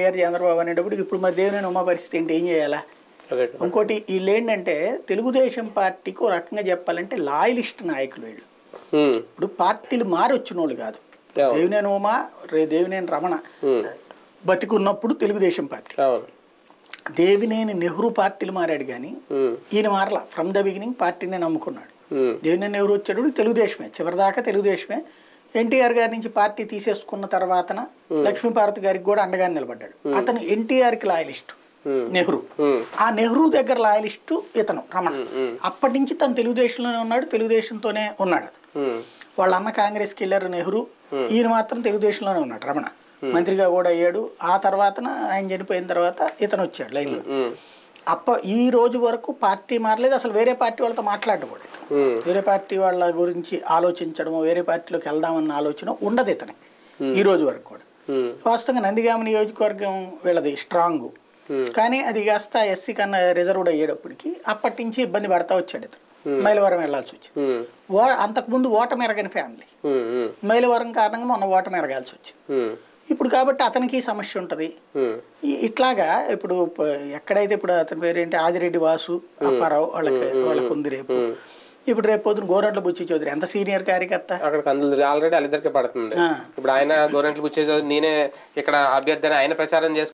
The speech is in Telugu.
చంద్రబాబు అనేటప్పుడు ఇప్పుడు మరి దేవినేని ఉమా పరిస్థితి ఏంటి, ఏం చేయాలా? ఇంకోటి వీళ్ళు ఏంటంటే తెలుగుదేశం పార్టీకి ఒక రకంగా చెప్పాలంటే లాయలిస్ట్ నాయకులు వీళ్ళు. ఇప్పుడు పార్టీలు మారి వచ్చిన వాళ్ళు కాదు. దేవినేని ఉమా, దేవినేని రమణ బతికున్నప్పుడు తెలుగుదేశం పార్టీ, దేవినేని నెహ్రూ పార్టీలు మారాడు కానీ ఈయన మారలా. ఫ్రమ్ ద బిగినింగ్ పార్టీనే నమ్ముకున్నాడు. దేవినేని నెహ్రూ వచ్చేటప్పుడు తెలుగుదేశమే, చివరిదాకా తెలుగుదేశమే. ఎన్టీఆర్ గారి నుంచి పార్టీ తీసేసుకున్న తర్వాతన లక్ష్మీపార్వతి గారికి కూడా అండగా నిలబడ్డాడు. అతను ఎన్టీఆర్కి లాయలిస్టు నెహ్రూ, ఆ నెహ్రూ దగ్గర లాయలిస్టు ఇతను రమణ. అప్పటి నుంచి తను తెలుగుదేశంలోనే ఉన్నాడు, తెలుగుదేశంతోనే ఉన్నాడు. వాళ్ళ అన్న కాంగ్రెస్కి వెళ్ళారు నెహ్రూ, ఈయన మాత్రం తెలుగుదేశంలోనే ఉన్నాడు రమణ. మంత్రిగా కూడా అయ్యాడు. ఆ తర్వాతన ఆయన చనిపోయిన తర్వాత ఇతను వచ్చాడు లైన్లో. ఈ రోజు వరకు పార్టీ మారలేదు. అసలు వేరే పార్టీ వాళ్ళతో మాట్లాడకూడదు. వేరే పార్టీ వాళ్ళ గురించి ఆలోచించడము, వేరే పార్టీలోకి వెళ్దామన్న ఆలోచన ఉండదు ఇతని ఈ రోజు వరకు కూడా. వాస్తవంగా నందిగామ నియోజకవర్గం వీళ్ళది స్ట్రాంగ్, కానీ అది కాస్త ఎస్సీ కన్నా రిజర్వ్డ్ అయ్యేటప్పటికి అప్పటి నుంచి ఇబ్బంది పడతా వచ్చాడు ఇతను. మైలవరం వెళ్లాల్సి వచ్చింది. అంతకుముందు ఓటమి ఎరగని ఫ్యామిలీ, మైలవరం కారణంగా మొన్న ఓటమి ఎరగాల్సి వచ్చింది. ఇప్పుడు కాబట్టి అతనికి సమస్య ఉంటుంది. ఇట్లాగా ఇప్పుడు ఎక్కడైతే ఇప్పుడు అతని పేరు ఏంటి, ఆదిరెడ్డి వాసు అప్పారావు వాళ్ళకి ఉంది రేపు. ఇప్పుడు రేపు పొద్దున గోరంట్ల బుచ్చి చౌదరి ఎంత సీనియర్ కార్యకర్త, అక్కడ ఆల్రెడీ వాళ్ళిద్దరికి పడుతుంది. ఇప్పుడు ఆయన గోరంట్ల బుచ్చి చౌదరి నేనే ఇక్కడ అభ్యర్థి ఆయన ప్రచారం చేసుకుంటే